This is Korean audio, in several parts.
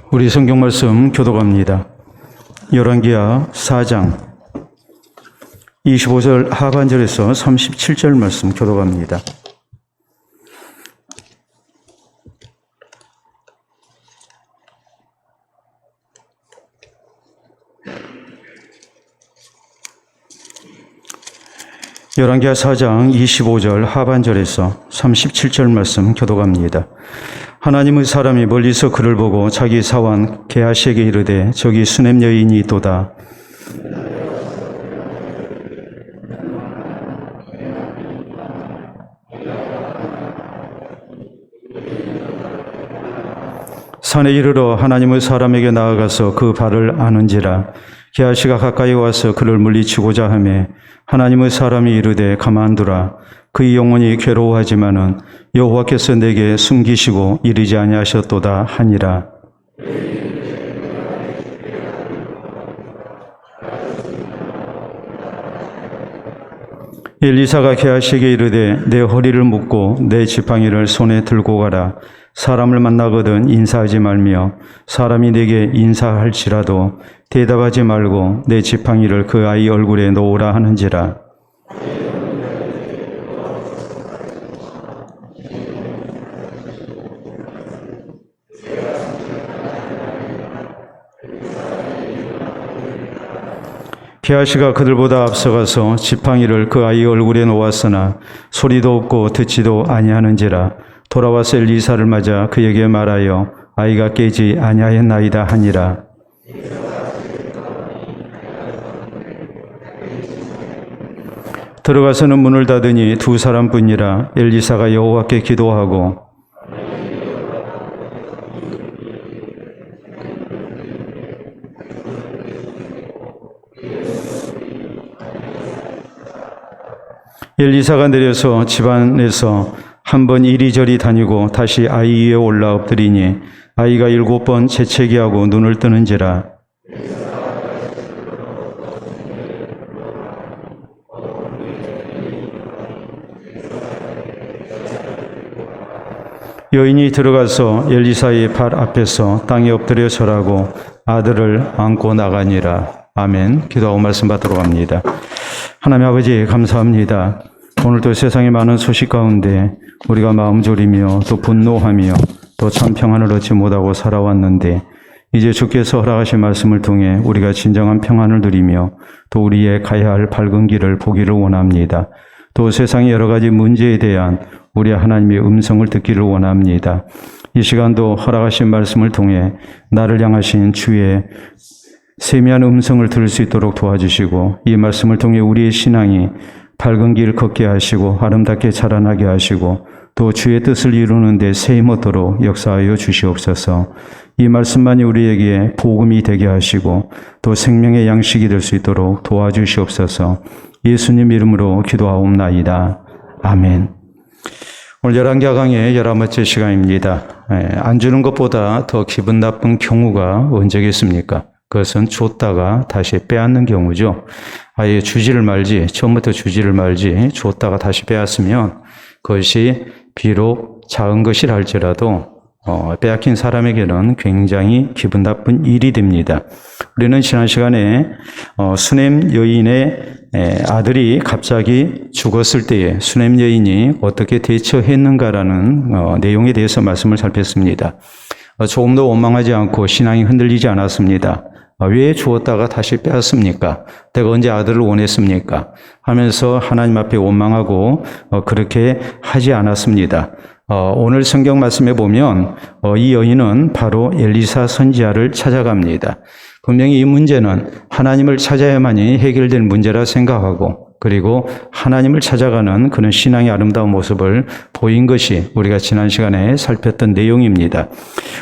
우리 성경 말씀 교독합니다. 열왕기하 4장 25절 하반절에서 37절 말씀 교독합니다. 열왕기하 4장 25절 하반절에서 37절 말씀 교독합니다. 하나님의 사람이 멀리서 그를 보고 자기 사환 게하시에게 이르되 저기 수넴 여인이 있도다. 산에 이르러 하나님의 사람에게 나아가서 그 발을 아는지라. 게하시가 가까이 와서 그를 물리치고자 하매 하나님의 사람이 이르되 가만두라. 그의 영혼이 괴로워하지만은 여호와께서 내게 숨기시고 이르지 아니하셨도다 하니라. 엘리사가 게하시에게 이르되 내 허리를 묶고 내 지팡이를 손에 들고 가라. 사람을 만나거든 인사하지 말며 사람이 내게 인사할지라도 대답하지 말고 내 지팡이를 그 아이 얼굴에 놓으라 하는지라. 게하시가 그들보다 앞서가서 지팡이를 그 아이 얼굴에 놓았으나 소리도 없고 듣지도 아니하는지라. 돌아와서 엘리사를 맞아 그에게 말하여 아이가 깨지 아니하였나이다 하니라. 들어가서는 문을 닫으니 두 사람뿐이라. 엘리사가 여호와께 기도하고 엘리사가 내려서 집안에서 한 번 이리저리 다니고 다시 아이 위에 올라 엎드리니 아이가 7번 재채기하고 눈을 뜨는지라. 여인이 들어가서 엘리사의 발 앞에서 땅에 엎드려 절하고 아들을 안고 나가니라. 아멘. 기도하고 말씀 받도록 합니다. 하나님 아버지 감사합니다. 오늘도 세상의 많은 소식 가운데 우리가 마음 졸이며 또 분노하며 또 참 평안을 얻지 못하고 살아왔는데 이제 주께서 허락하신 말씀을 통해 우리가 진정한 평안을 누리며 또 우리의 가야 할 밝은 길을 보기를 원합니다. 또 세상의 여러 가지 문제에 대한 우리 하나님의 음성을 듣기를 원합니다. 이 시간도 허락하신 말씀을 통해 나를 향하신 주의 세미한 음성을 들을 수 있도록 도와주시고 이 말씀을 통해 우리의 신앙이 밝은 길 걷게 하시고 아름답게 자라나게 하시고 또 주의 뜻을 이루는 데 세임 얻도록 역사하여 주시옵소서. 이 말씀만이 우리에게 복음이 되게 하시고 또 생명의 양식이 될 수 있도록 도와주시옵소서. 예수님 이름으로 기도하옵나이다. 아멘. 오늘 열왕기하 강의 11번째 시간입니다. 안 주는 것보다 더 기분 나쁜 경우가 언제겠습니까? 그것은 줬다가 다시 빼앗는 경우죠. 아예 주지를 말지, 처음부터 주지를 말지, 줬다가 다시 빼앗으면 그것이 비록 작은 것이라 할지라도 빼앗긴 사람에게는 굉장히 기분 나쁜 일이 됩니다. 우리는 지난 시간에 수넴 여인의 아들이 갑자기 죽었을 때에 수넴 여인이 어떻게 대처했는가라는 내용에 대해서 말씀을 살폈습니다. 조금도 원망하지 않고 신앙이 흔들리지 않았습니다. 왜 주었다가 다시 빼앗습니까? 내가 언제 아들을 원했습니까? 하면서 하나님 앞에 원망하고 그렇게 하지 않았습니다. 오늘 성경 말씀에 보면 이 여인은 바로 엘리사 선지자를 찾아갑니다. 분명히 이 문제는 하나님을 찾아야만이 해결될 문제라 생각하고 그리고 하나님을 찾아가는 그런 신앙의 아름다운 모습을 보인 것이 우리가 지난 시간에 살폈던 내용입니다.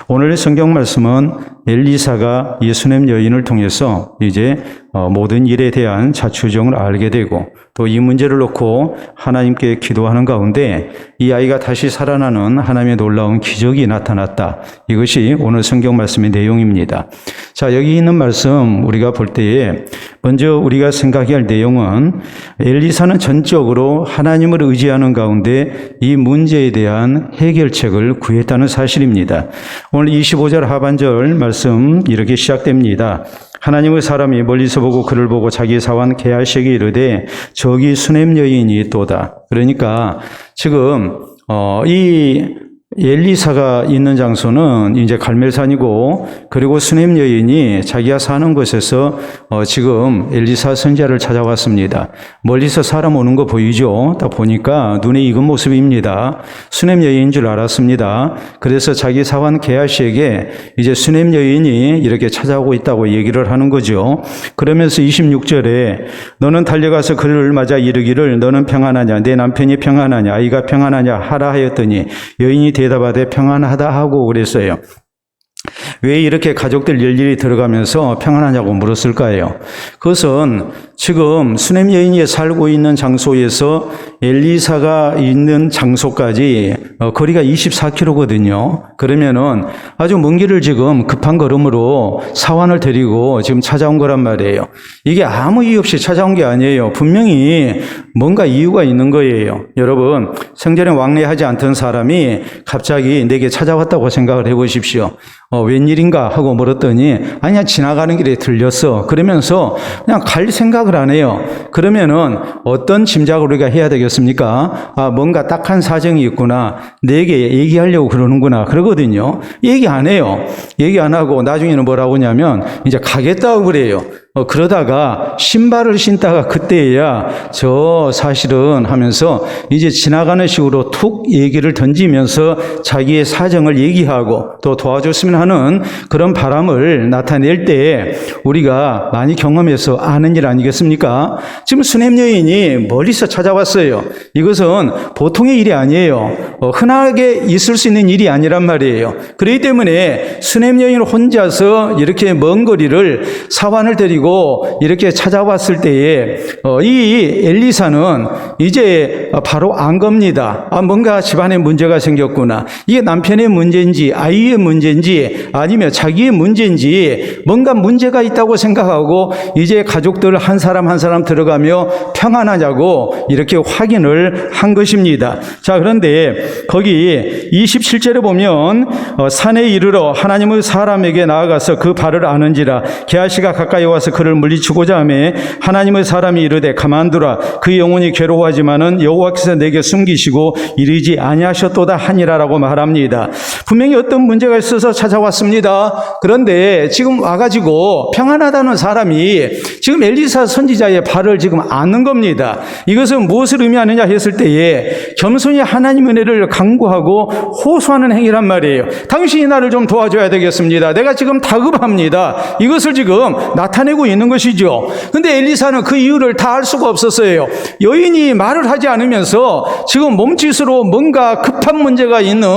오늘의 성경 말씀은 엘리사가 이 수넴 여인을 통해서 이제 모든 일에 대한 자초지종을 알게 되고 또 이 문제를 놓고 하나님께 기도하는 가운데 이 아이가 다시 살아나는 하나님의 놀라운 기적이 나타났다. 이것이 오늘 성경 말씀의 내용입니다. 자, 여기 있는 말씀 우리가 볼 때에 먼저 우리가 생각해야 할 내용은 엘리사는 전적으로 하나님을 의지하는 가운데 이 문제에 대한 해결책을 구했다는 사실입니다. 오늘 25절 하반절 말씀 말씀 이렇게 시작됩니다. 하나님의 사람이 멀리서 보고 그를 보고 자기 사환 게하시에게 이르되 저기 수냄 여인이 있도다. 그러니까 지금 이 엘리사가 있는 장소는 이제 갈멜산이고, 그리고 수냄 여인이 자기가 사는 곳에서 지금 엘리사 선지자를 찾아왔습니다. 멀리서 사람 오는 거 보이죠? 딱 보니까 눈에 익은 모습입니다. 수냄 여인인 줄 알았습니다. 그래서 자기 사환 게하시에게 이제 수냄 여인이 이렇게 찾아오고 있다고 얘기를 하는 거죠. 그러면서 26절에 너는 달려가서 그를 맞아 이르기를 너는 평안하냐, 내 남편이 평안하냐, 아이가 평안하냐 하라 하였더니 여인이 대답하되 평안하다 하고 그랬어요. 왜 이렇게 가족들 일일이 들어가면서 평안하냐고 물었을까요? 그것은 지금 수냄 여인이 살고 있는 장소에서 엘리사가 있는 장소까지 거리가 24km거든요. 그러면은 아주 먼 길을 지금 급한 걸음으로 사환을 데리고 지금 찾아온 거란 말이에요. 이게 아무 이유 없이 찾아온 게 아니에요. 분명히 뭔가 이유가 있는 거예요. 여러분, 생전에 왕래하지 않던 사람이 갑자기 내게 찾아왔다고 생각을 해보십시오. 웬일인가 하고 물었더니 아니야, 지나가는 길에 들렸어. 그러면서 그냥 갈 생각을 안 해요. 그러면은 어떤 짐작을 우리가 해야 되겠습니까? 뭔가 딱한 사정이 있구나, 내게 얘기하려고 그러는구나 그러거든요. 얘기 안 해요. 얘기 안 하고 나중에는 뭐라고 하냐면 이제 가겠다고 그래요. 그러다가 신발을 신다가 그때야 저 사실은 하면서 이제 지나가는 식으로 툭 얘기를 던지면서 자기의 사정을 얘기하고 또 도와줬으면 하는 그런 바람을 나타낼 때 우리가 많이 경험해서 아는 일 아니겠습니까? 지금 수냄 여인이 멀리서 찾아왔어요. 이것은 보통의 일이 아니에요. 흔하게 있을 수 있는 일이 아니란 말이에요. 그렇기 때문에 수냄 여인 혼자서 이렇게 먼 거리를 사환을 데리고 이렇게 찾아왔을 때에 이 엘리사는 이제 바로 안 겁니다. 뭔가 집안에 문제가 생겼구나. 이게 남편의 문제인지 아이의 문제인지 아니면 자기의 문제인지 뭔가 문제가 있다고 생각하고 이제 가족들 한 사람 한 사람 들어가며 평안하냐고 이렇게 확인을 한 것입니다. 자, 그런데 거기 27절에 보면 산에 이르러 하나님의 사람에게 나아가서 그 발을 아는지라 게하시가 가까이 와서 그를 물리치고자 하매 하나님의 사람이 이르되 가만두라, 그 영혼이 괴로워하지만은 여호와께서 내게 숨기시고 이르지 아니하셨도다 하니라라고 말합니다. 분명히 어떤 문제가 있어서 찾아왔습니다. 그런데 지금 와가지고 평안하다는 사람이 지금 엘리사 선지자의 발을 지금 아는 겁니다. 이것은 무엇을 의미하느냐 했을 때에 겸손히 하나님 은혜를 간구하고 호소하는 행위란 말이에요. 당신이 나를 좀 도와줘야 되겠습니다. 내가 지금 다급합니다. 이것을 지금 나타내고 있는 것이죠. 근데 엘리사는 그 이유를 다 알 수가 없었어요. 여인이 말을 하지 않으면서 지금 몸짓으로 뭔가 급한 문제가 있는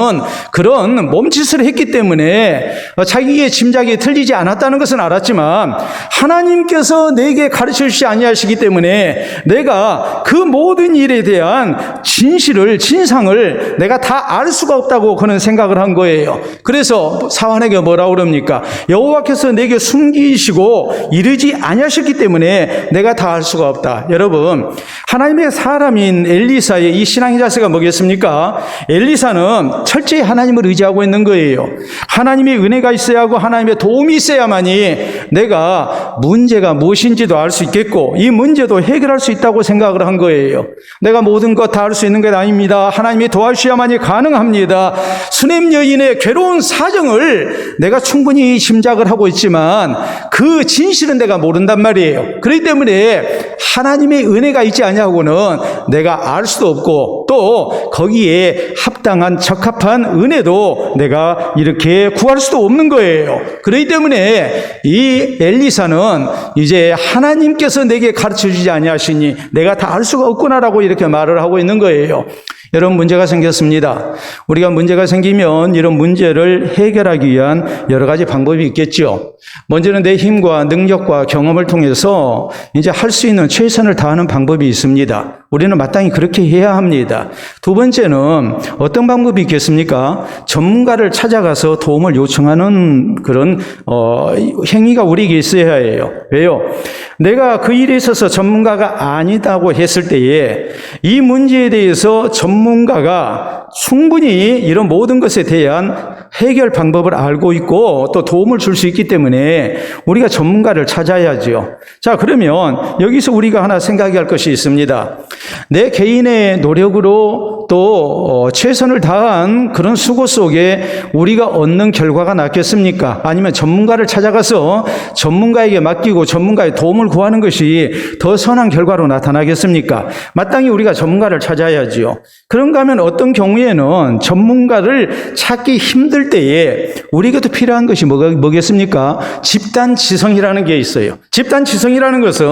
그런 몸짓을 했기 때문에 자기의 짐작이 틀리지 않았다는 것은 알았지만 하나님께서 내게 가르치시지 아니하시기 때문에 내가 그 모든 일에 대한 진상을 내가 다 알 수가 없다고 그는 생각을 한 거예요. 그래서 사환에게 뭐라고 그럽니까? 여호와께서 내게 숨기시고 이르지 아니하셨기 때문에 내가 다 알 수가 없다. 여러분, 하나님의 사람인 엘리사의 이 신앙의 자세가 뭐겠습니까? 엘리사는 철저히 하나님을 의지하고 있는 거예요. 하나님의 은혜가 있어야 하고 하나님의 도움이 있어야만이 내가 문제가 무엇인지도 알 수 있겠고 이 문제도 해결할 수 있다고 생각을 한 거예요. 내가 모든 것 다 알 수 있는 것 아닙니다. 하나님이 도와주셔야만이 가능합니다. 수냄 여인의 괴로운 사정을 내가 충분히 짐작을 하고 있지만 그 진실은 내가 모른단 말이에요. 그렇기 때문에 하나님의 은혜가 있지 아니하고는 내가 알 수도 없고 또 거기에 합당한 적합한 은혜도 내가 이렇게 구할 수도 없는 거예요. 그렇기 때문에 이 엘리사는 이제 하나님께서 내게 가르쳐주지 아니하시니 내가 다 알 수가 없구나라고 이렇게 말을 하고 있는 거예요. 여러분, 문제가 생겼습니다. 우리가 문제가 생기면 이런 문제를 해결하기 위한 여러 가지 방법이 있겠죠. 먼저는 내 힘과 능력과 경험을 통해서 이제 할 수 있는 최선을 다하는 방법이 있습니다. 우리는 마땅히 그렇게 해야 합니다. 두 번째는 어떤 방법이 있겠습니까? 전문가를 찾아가서 도움을 요청하는 그런 행위가 우리에게 있어야 해요. 왜요? 내가 그 일에 있어서 전문가가 아니다고 했을 때에 이 문제에 대해서 전문가가 충분히 이런 모든 것에 대한 해결 방법을 알고 있고 또 도움을 줄 수 있기 때문에 우리가 전문가를 찾아야죠. 자, 그러면 여기서 우리가 하나 생각해야 할 것이 있습니다. 내 개인의 노력으로 또 최선을 다한 그런 수고 속에 우리가 얻는 결과가 낫겠습니까? 아니면 전문가를 찾아가서 전문가에게 맡기고 전문가의 도움을 구하는 것이 더 선한 결과로 나타나겠습니까? 마땅히 우리가 전문가를 찾아야지요. 그런가 하면 어떤 경우에는 전문가를 찾기 힘들 때에 우리에게도 필요한 것이 뭐겠습니까? 집단지성이라는 게 있어요. 집단지성이라는 것은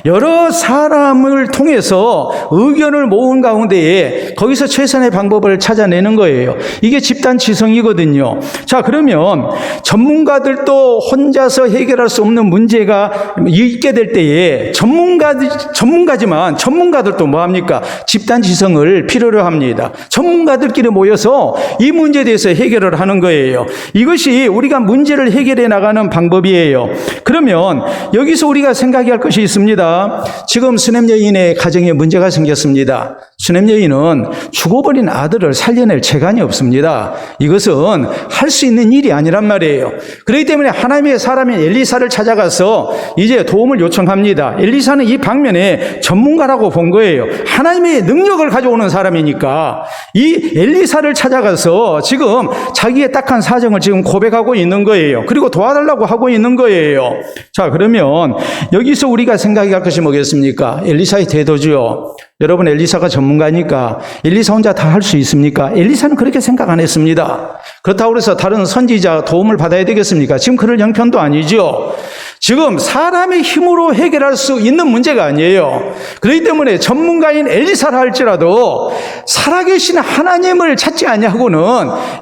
여러 사람을 통해서 의견을 모은 가운데에 거기서 최선의 방법을 찾아내는 거예요. 이게 집단지성이거든요. 자, 그러면 전문가들도 혼자서 해결할 수 없는 문제가 있게 될 때에 전문가지만 전문가들도 뭐합니까? 집단지성을 필요로 합니다. 전문가들끼리 모여서 이 문제에 대해서 해결을 하는 거예요. 이것이 우리가 문제를 해결해 나가는 방법이에요. 그러면 여기서 우리가 생각해야 할 것이 있습니다. 지금 수냄 여인의 가정에 문제가 생겼습니다. 수냄 여인은 죽어버린 아들을 살려낼 재간이 없습니다. 이것은 할 수 있는 일이 아니란 말이에요. 그렇기 때문에 하나님의 사람인 엘리사를 찾아가서 이제 도움을 요청합니다. 엘리사는 이 방면에 전문가라고 본 거예요. 하나님의 능력을 가져오는 사람이니까 이 엘리사를 찾아가서 지금 자기의 딱한 사정을 지금 고백하고 있는 거예요. 그리고 도와달라고 하고 있는 거예요. 자, 그러면 여기서 우리가 생각해야 할 것이 뭐겠습니까? 엘리사의 태도죠. 여러분, 엘리사가 전문가니까 엘리사 혼자 다 할 수 있습니까? 엘리사는 그렇게 생각 안 했습니다. 그렇다고 해서 다른 선지자 도움을 받아야 되겠습니까? 지금 그럴 형편도 아니죠. 지금 사람의 힘으로 해결할 수 있는 문제가 아니에요. 그렇기 때문에 전문가인 엘리사라 할지라도 살아계신 하나님을 찾지 아니하고는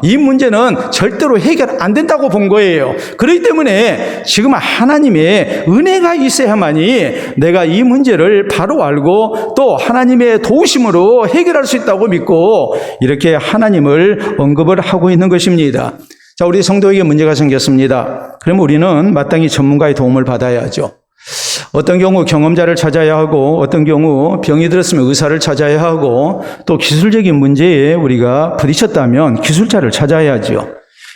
이 문제는 절대로 해결 안 된다고 본 거예요. 그렇기 때문에 지금 하나님의 은혜가 있어야만이 내가 이 문제를 바로 알고 또 하나님의 도우심으로 해결할 수 있다고 믿고 이렇게 하나님을 언급을 하고 있는 것입니다. 자, 우리 성도에게 문제가 생겼습니다. 그러면 우리는 마땅히 전문가의 도움을 받아야죠. 어떤 경우 경험자를 찾아야 하고 어떤 경우 병이 들었으면 의사를 찾아야 하고 또 기술적인 문제에 우리가 부딪혔다면 기술자를 찾아야죠.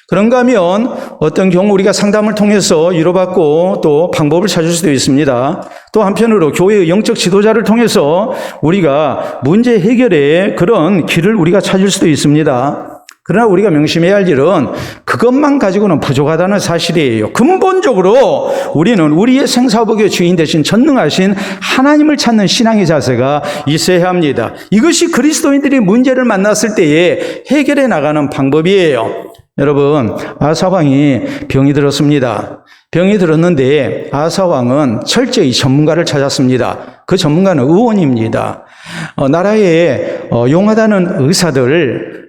그런가 하면 어떤 경우 우리가 상담을 통해서 위로받고 또 방법을 찾을 수도 있습니다. 또 한편으로 교회의 영적 지도자를 통해서 우리가 문제 해결의 그런 길을 우리가 찾을 수도 있습니다. 그러나 우리가 명심해야 할 일은 그것만 가지고는 부족하다는 사실이에요. 근본적으로 우리는 우리의 생사복의 주인 되신 전능하신 하나님을 찾는 신앙의 자세가 있어야 합니다. 이것이 그리스도인들이 문제를 만났을 때에 해결해 나가는 방법이에요. 여러분, 아사왕이 병이 들었습니다. 병이 들었는데 아사왕은 철저히 전문가를 찾았습니다. 그 전문가는 의원입니다. 나라에 용하다는 의사들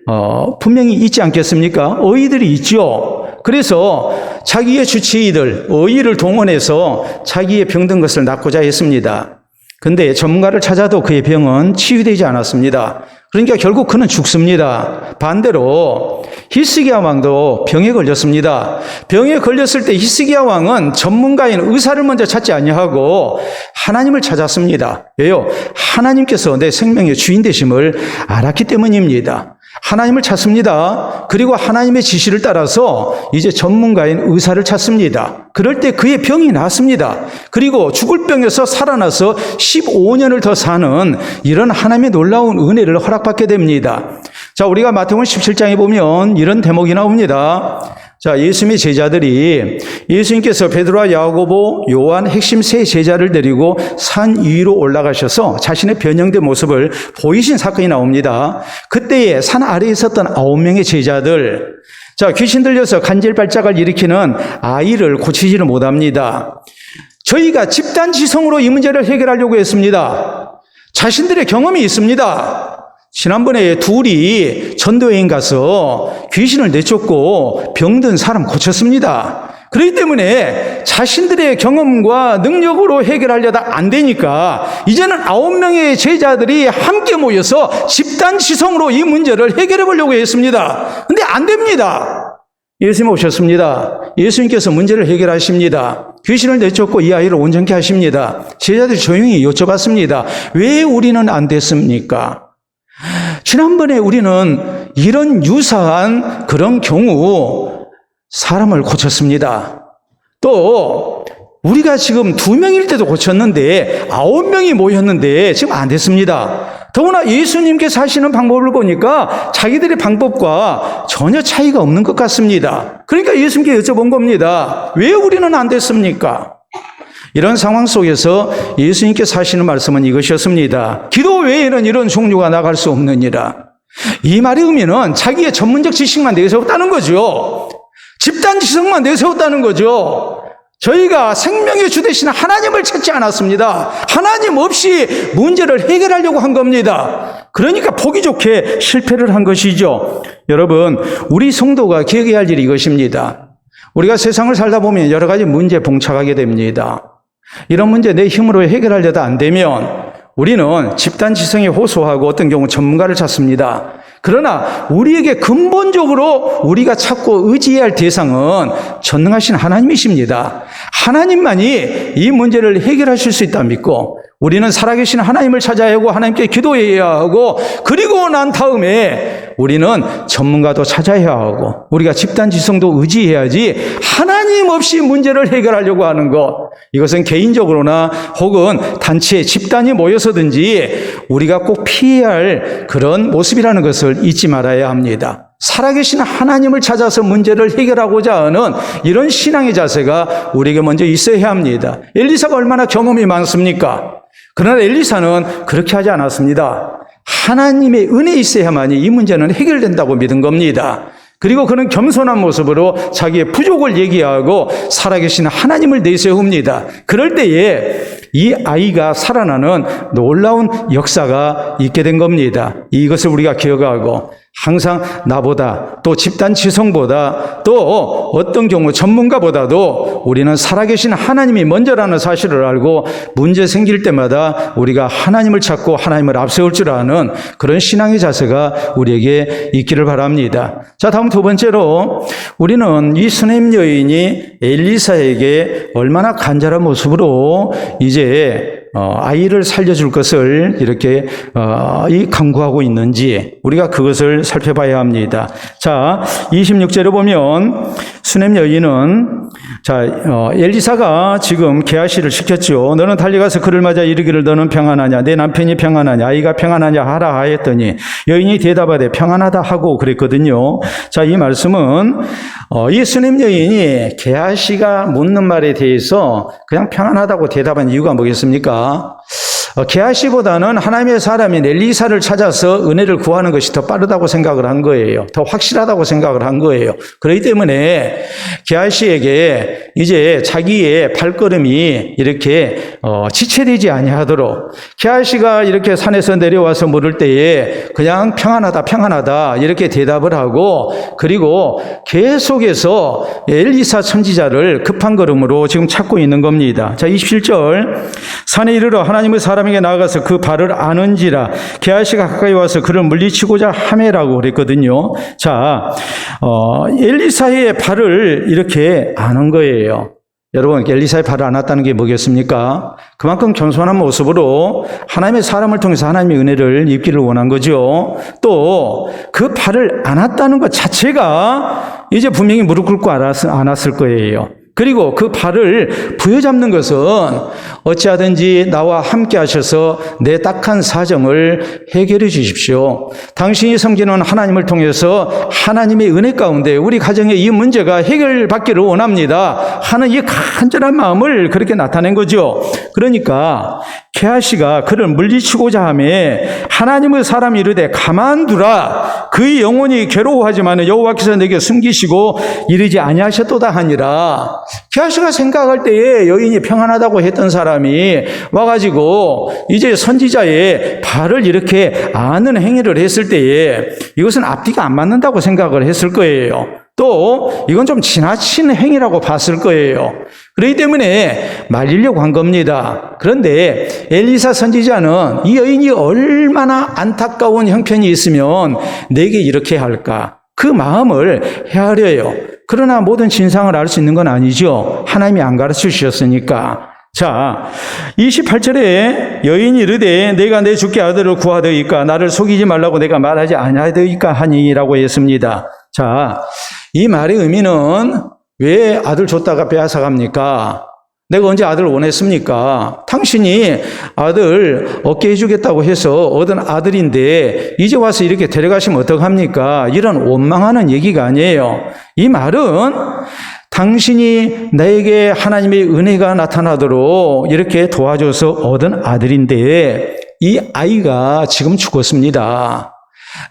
분명히 있지 않겠습니까? 의의들이 있죠. 그래서 자기의 주치의들, 의의를 동원해서 자기의 병든 것을 낫고자 했습니다. 근데 전문가를 찾아도 그의 병은 치유되지 않았습니다. 그러니까 결국 그는 죽습니다. 반대로 히스기야 왕도 병에 걸렸습니다. 병에 걸렸을 때 히스기야 왕은 전문가인 의사를 먼저 찾지 아니하고 하나님을 찾았습니다. 왜요? 하나님께서 내 생명의 주인 되심을 알았기 때문입니다. 하나님을 찾습니다. 그리고 하나님의 지시를 따라서 이제 전문가인 의사를 찾습니다. 그럴 때 그의 병이 나았습니다. 그리고 죽을 병에서 살아나서 15년을 더 사는 이런 하나님의 놀라운 은혜를 허락받게 됩니다. 자, 우리가 마태복음 17장에 보면 이런 대목이 나옵니다. 자, 예수님의 제자들이 예수님께서 베드로와 야고보, 요한 핵심 세 제자를 데리고 산 위로 올라가셔서 자신의 변형된 모습을 보이신 사건이 나옵니다. 그때에 산 아래에 있었던 9명의 제자들, 자, 귀신 들려서 간질발작을 일으키는 아이를 고치지를 못합니다. 저희가 집단지성으로 이 문제를 해결하려고 했습니다. 자신들의 경험이 있습니다. 지난번에 둘이 전도여행 가서 귀신을 내쫓고 병든 사람 고쳤습니다. 그렇기 때문에 자신들의 경험과 능력으로 해결하려다 안 되니까 이제는 9명의 제자들이 함께 모여서 집단지성으로 이 문제를 해결해 보려고 했습니다. 근데 안 됩니다. 예수님 오셨습니다. 예수님께서 문제를 해결하십니다. 귀신을 내쫓고 이 아이를 온전케 하십니다. 제자들이 조용히 여쭤봤습니다. 왜 우리는 안 됐습니까? 지난번에 우리는 이런 유사한 그런 경우 사람을 고쳤습니다. 또 우리가 지금 2명일 때도 고쳤는데 9명이 모였는데 지금 안 됐습니다. 더구나 예수님께서 하시는 방법을 보니까 자기들의 방법과 전혀 차이가 없는 것 같습니다. 그러니까 예수님께 여쭤본 겁니다. 왜 우리는 안 됐습니까? 이런 상황 속에서 예수님께서 하시는 말씀은 이것이었습니다. 기도 외에는 이런 종류가 나갈 수 없느니라. 이 말의 의미는 자기의 전문적 지식만 내세웠다는 거죠. 집단 지성만 내세웠다는 거죠. 저희가 생명의 주 되시는 하나님을 찾지 않았습니다. 하나님 없이 문제를 해결하려고 한 겁니다. 그러니까 보기 좋게 실패를 한 것이죠. 여러분, 우리 성도가 기억해야 할 일이 이것입니다. 우리가 세상을 살다 보면 여러 가지 문제에 봉착하게 됩니다. 이런 문제 내 힘으로 해결하려다 안 되면 우리는 집단 지성에 호소하고 어떤 경우 전문가를 찾습니다. 그러나 우리에게 근본적으로 우리가 찾고 의지해야 할 대상은 전능하신 하나님이십니다. 하나님만이 이 문제를 해결하실 수 있다 믿고 우리는 살아계신 하나님을 찾아야 하고 하나님께 기도해야 하고 그리고 난 다음에 우리는 전문가도 찾아야 하고 우리가 집단 지성도 의지해야지 하나님 없이 문제를 해결하려고 하는 것, 이것은 개인적으로나 혹은 단체 집단이 모여서든지 우리가 꼭 피해야 할 그런 모습이라는 것을 잊지 말아야 합니다. 살아계신 하나님을 찾아서 문제를 해결하고자 하는 이런 신앙의 자세가 우리에게 먼저 있어야 합니다. 엘리사가 얼마나 경험이 많습니까? 그러나 엘리사는 그렇게 하지 않았습니다. 하나님의 은혜 있어야만이 이 문제는 해결된다고 믿은 겁니다. 그리고 그는 겸손한 모습으로 자기의 부족을 얘기하고 살아계신 하나님을 내세웁니다. 그럴 때에 이 아이가 살아나는 놀라운 역사가 있게 된 겁니다. 이것을 우리가 기억하고 항상 나보다 또 집단 지성보다 또 어떤 경우 전문가보다도 우리는 살아계신 하나님이 먼저라는 사실을 알고 문제 생길 때마다 우리가 하나님을 찾고 하나님을 앞세울 줄 아는 그런 신앙의 자세가 우리에게 있기를 바랍니다. 자, 다음 두 번째로 우리는 이 수넴 여인이 엘리사에게 얼마나 간절한 모습으로 이제 아이를 살려줄 것을 이렇게 강구하고 있는지 우리가 그것을 살펴봐야 합니다. 자, 26절에 보면 수넴 여인은 엘리사가 지금 게하시를 시켰죠. 너는 달려가서 그를 맞아 이르기를 너는 평안하냐, 내 남편이 평안하냐, 아이가 평안하냐 하라 하였더니 여인이 대답하되 평안하다 하고 그랬거든요. 자, 이 말씀은 이 수넴 여인이 게하시가 묻는 말에 대해서 그냥 평안하다고 대답한 이유가 뭐겠습니까? 게하시보다는 하나님의 사람인 엘리사를 찾아서 은혜를 구하는 것이 더 빠르다고 생각을 한 거예요. 더 확실하다고 생각을 한 거예요. 그렇기 때문에 게하시에게 이제 자기의 발걸음이 이렇게 지체되지 아니하도록 게하시가 이렇게 산에서 내려와서 물을 때에 그냥 평안하다 평안하다 이렇게 대답을 하고 그리고 계속해서 엘리사 선지자를 급한 걸음으로 지금 찾고 있는 겁니다. 자, 27절 산에 이르러 하나님의 사람에게 나아가서 그 발을 아는지라 게하시가 가까이 와서 그를 물리치고자 하매라고 그랬거든요. 자, 엘리사의 발을 이렇게 아는 거예요. 여러분, 엘리사의 발을 안았다는 게 뭐겠습니까? 그만큼 겸손한 모습으로 하나님의 사람을 통해서 하나님의 은혜를 입기를 원한 거죠. 또 그 발을 안았다는 것 자체가 이제 분명히 무릎 꿇고 안았을 거예요. 그리고 그 발을 부여잡는 것은 어찌하든지 나와 함께 하셔서 내 딱한 사정을 해결해 주십시오. 당신이 섬기는 하나님을 통해서 하나님의 은혜 가운데 우리 가정의 이 문제가 해결받기를 원합니다 하는 이 간절한 마음을 그렇게 나타낸 거죠. 그러니까 게하시가 그를 물리치고자 하매 하나님의 사람이 이르되 가만두라, 그의 영혼이 괴로워하지만 여호와께서 내게 숨기시고 이르지 아니하셨도다 하니라. 게하시가 생각할 때에 여인이 평안하다고 했던 사람이 와가지고 이제 선지자의 발을 이렇게 아는 행위를 했을 때에 이것은 앞뒤가 안 맞는다고 생각을 했을 거예요. 또 이건 좀 지나친 행위라고 봤을 거예요. 그렇기 때문에 말리려고 한 겁니다. 그런데 엘리사 선지자는 이 여인이 얼마나 안타까운 형편이 있으면 내게 이렇게 할까? 그 마음을 헤아려요. 그러나 모든 진상을 알 수 있는 건 아니죠. 하나님이 안 가르쳐 주셨으니까. 자, 28절에 여인이 이르되 내가 내 주께 아들을 구하더이까 나를 속이지 말라고 내가 말하지 아니하더이까 하니라고 했습니다. 자, 이 말의 의미는 왜 아들 줬다가 빼앗아갑니까? 내가 언제 아들을 원했습니까? 당신이 아들 얻게 해주겠다고 해서 얻은 아들인데 이제 와서 이렇게 데려가시면 어떡합니까? 이런 원망하는 얘기가 아니에요. 이 말은 당신이 나에게 하나님의 은혜가 나타나도록 이렇게 도와줘서 얻은 아들인데 이 아이가 지금 죽었습니다.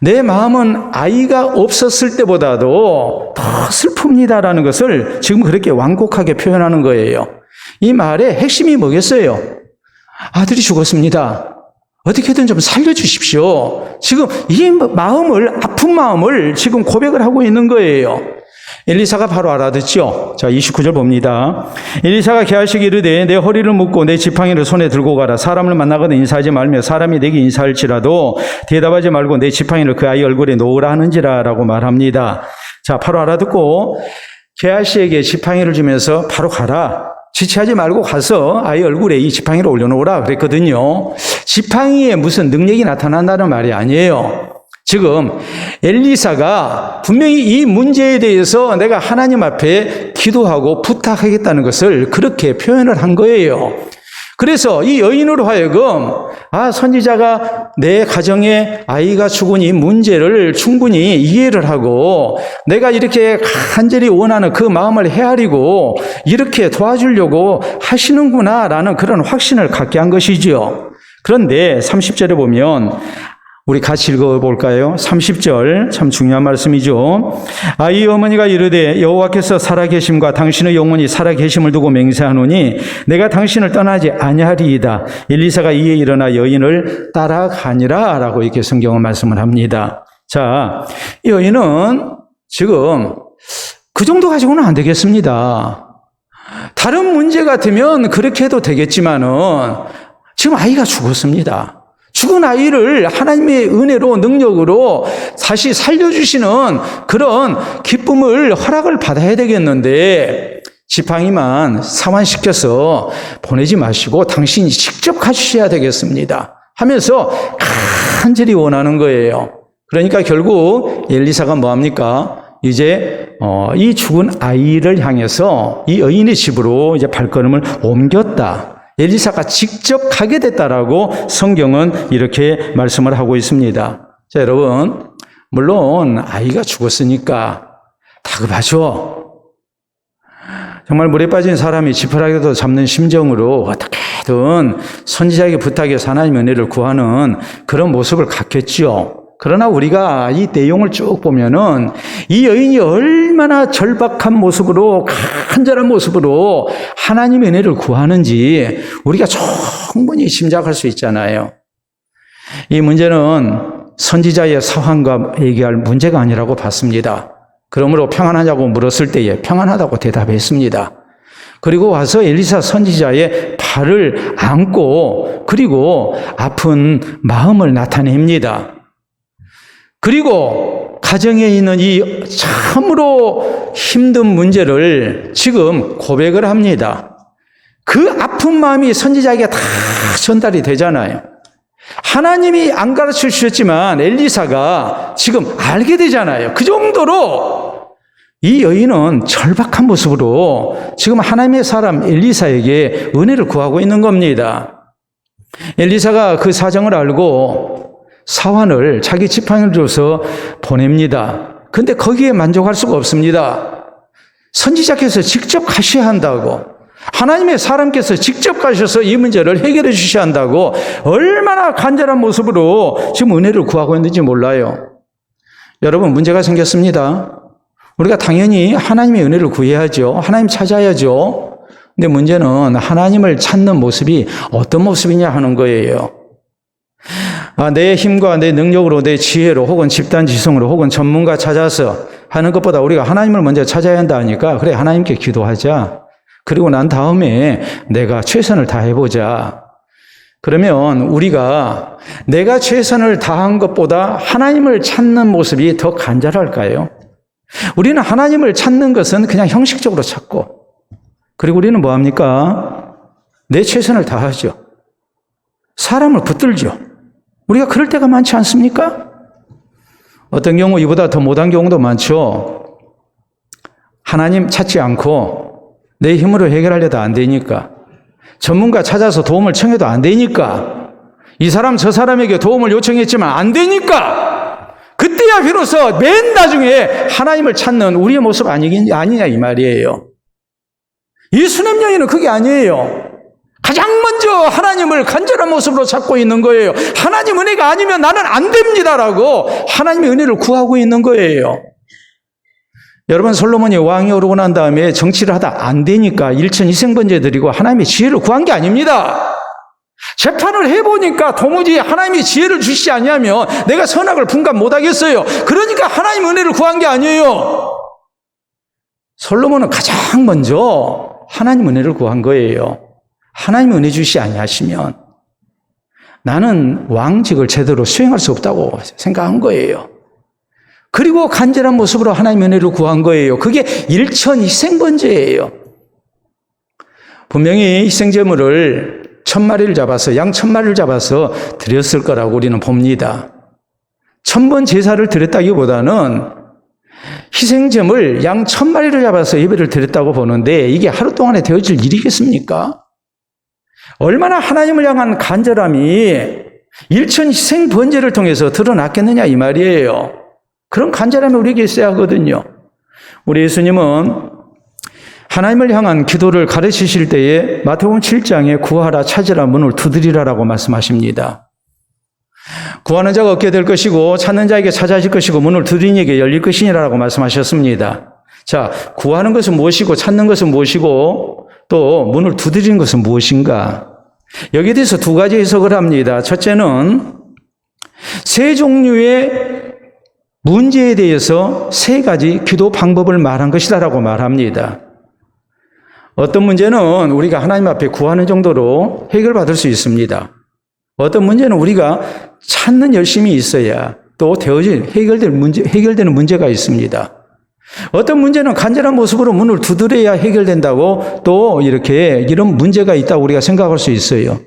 내 마음은 아이가 없었을 때보다도 더 슬픕니다라는 것을 지금 그렇게 완곡하게 표현하는 거예요. 이 말의 핵심이 뭐겠어요? 아들이 죽었습니다. 어떻게든 좀 살려주십시오. 지금 이 마음을, 아픈 마음을 지금 고백을 하고 있는 거예요. 엘리사가 바로 알아듣죠. 자, 29절 봅니다. 엘리사가 게하시기 이르되 내 허리를 묶고 내 지팡이를 손에 들고 가라. 사람을 만나거든 인사하지 말며 사람이 내게 인사할지라도 대답하지 말고 내 지팡이를 그 아이 얼굴에 놓으라 하는지라 라고 말합니다. 자, 바로 알아듣고 게하시에게 지팡이를 주면서 바로 가라. 지체하지 말고 가서 아이 얼굴에 이 지팡이를 올려놓으라 그랬거든요. 지팡이에 무슨 능력이 나타난다는 말이 아니에요. 지금 엘리사가 분명히 이 문제에 대해서 내가 하나님 앞에 기도하고 부탁하겠다는 것을 그렇게 표현을 한 거예요. 그래서 이 여인으로 하여금 선지자가 내 가정에 아이가 죽은 이 문제를 충분히 이해를 하고 내가 이렇게 간절히 원하는 그 마음을 헤아리고 이렇게 도와주려고 하시는구나라는 그런 확신을 갖게 한 것이죠. 그런데 30절에 보면 우리 같이 읽어볼까요? 30절 참 중요한 말씀이죠. 아이 어머니가 이르되 여호와께서 살아계심과 당신의 영혼이 살아계심을 두고 맹세하노니 내가 당신을 떠나지 아니하리이다. 엘리사가 이에 일어나 여인을 따라가니라 라고 이렇게 성경은 말씀을 합니다. 자, 이 여인은 지금 그 정도 가지고는 안 되겠습니다. 다른 문제 같으면 그렇게 해도 되겠지만은 지금 아이가 죽었습니다. 죽은 아이를 하나님의 은혜로 능력으로 다시 살려주시는 그런 기쁨을 허락을 받아야 되겠는데 지팡이만 사완시켜서 보내지 마시고 당신이 직접 가주셔야 되겠습니다 하면서 간절히 원하는 거예요. 그러니까 결국 엘리사가 뭐합니까? 이제 이 죽은 아이를 향해서 이 여인의 집으로 이제 발걸음을 옮겼다. 엘리사가 직접 가게 됐다라고 성경은 이렇게 말씀을 하고 있습니다. 자, 여러분, 물론 아이가 죽었으니까 다급하죠. 정말 물에 빠진 사람이 지푸라기도 잡는 심정으로 어떻게든 선지자에게 부탁해서 하나님의 은혜를 구하는 그런 모습을 갖겠죠. 그러나 우리가 이 내용을 쭉 보면은 이 여인이 얼마나 절박한 모습으로 간절한 모습으로 하나님의 은혜를 구하는지 우리가 충분히 짐작할 수 있잖아요. 이 문제는 선지자의 상황과 얘기할 문제가 아니라고 봤습니다. 그러므로 평안하냐고 물었을 때에 평안하다고 대답했습니다. 그리고 와서 엘리사 선지자의 발을 안고 그리고 아픈 마음을 나타냅니다. 그리고 가정에 있는 이 참으로 힘든 문제를 지금 고백을 합니다. 그 아픈 마음이 선지자에게 다 전달이 되잖아요. 하나님이 안 가르쳐 주셨지만 엘리사가 지금 알게 되잖아요. 그 정도로 이 여인은 절박한 모습으로 지금 하나님의 사람 엘리사에게 은혜를 구하고 있는 겁니다. 엘리사가 그 사정을 알고 사환을 자기 지팡이를 줘서 보냅니다. 그런데 거기에 만족할 수가 없습니다. 선지자께서 직접 가셔야 한다고, 하나님의 사람께서 직접 가셔서 이 문제를 해결해 주셔야 한다고 얼마나 간절한 모습으로 지금 은혜를 구하고 있는지 몰라요. 여러분, 문제가 생겼습니다. 우리가 당연히 하나님의 은혜를 구해야죠. 하나님 찾아야죠. 근데 문제는 하나님을 찾는 모습이 어떤 모습이냐 하는 거예요. 내 힘과 내 능력으로, 내 지혜로, 혹은 집단 지성으로, 혹은 전문가 찾아서 하는 것보다 우리가 하나님을 먼저 찾아야 한다 하니까, 그래, 하나님께 기도하자. 그리고 난 다음에 내가 최선을 다해보자. 그러면 우리가 내가 최선을 다한 것보다 하나님을 찾는 모습이 더 간절할까요? 우리는 하나님을 찾는 것은 그냥 형식적으로 찾고, 그리고 우리는 뭐합니까? 내 최선을 다하죠. 사람을 붙들죠. 우리가 그럴 때가 많지 않습니까? 어떤 경우 이보다 더 못한 경우도 많죠. 하나님 찾지 않고 내 힘으로 해결하려도 안 되니까, 전문가 찾아서 도움을 청해도 안 되니까, 이 사람 저 사람에게 도움을 요청했지만 안 되니까, 그때야 비로소 맨 나중에 하나님을 찾는 우리의 모습 아니냐 이 말이에요. 이 수냄냥이는 그게 아니에요. 가장 먼저 하나님을 간절한 모습으로 찾고 있는 거예요. 하나님 은혜가 아니면 나는 안 됩니다라고 하나님의 은혜를 구하고 있는 거예요. 여러분, 솔로몬이 왕이 오르고 난 다음에 정치를 하다 안 되니까 일천이생번제 드리고 하나님의 지혜를 구한 게 아닙니다. 재판을 해보니까 도무지 하나님이 지혜를 주시지 않냐면 내가 선악을 분간 못하겠어요. 그러니까 하나님 은혜를 구한 게 아니에요. 솔로몬은 가장 먼저 하나님 은혜를 구한 거예요. 하나님 은혜 주시지 아니하시면 나는 왕직을 제대로 수행할 수 없다고 생각한 거예요. 그리고 간절한 모습으로 하나님 은혜를 구한 거예요. 그게 일천희생번제예요. 분명히 희생제물을 1000마리를 잡아서 양 1000마리를 잡아서 드렸을 거라고 우리는 봅니다. 1000번 제사를 드렸다기보다는 희생제물 양 1000마리를 잡아서 예배를 드렸다고 보는데 이게 하루 동안에 되어질 일이겠습니까? 얼마나 하나님을 향한 간절함이 일천희생번제를 통해서 드러났겠느냐 이 말이에요. 그런 간절함이 우리에게 있어야 하거든요. 우리 예수님은 하나님을 향한 기도를 가르치실 때에 마태복음 7장에 구하라 찾으라 문을 두드리라라고 말씀하십니다. 구하는 자가 얻게 될 것이고 찾는 자에게 찾아질 것이고 문을 두드리는 이에게 열릴 것이니라고 말씀하셨습니다. 자, 구하는 것은 무엇이고 찾는 것은 무엇이고 또 문을 두드리는 것은 무엇인가? 여기에 대해서 두 가지 해석을 합니다. 첫째는 세 종류의 문제에 대해서 세 가지 기도 방법을 말한 것이다라고 말합니다. 어떤 문제는 우리가 하나님 앞에 구하는 정도로 해결받을 수 있습니다. 어떤 문제는 우리가 찾는 열심이 있어야 또 해결되는 문제가 있습니다. 어떤 문제는 간절한 모습으로 문을 두드려야 해결된다고 또 이런 문제가 있다고 우리가 생각할 수 있어요.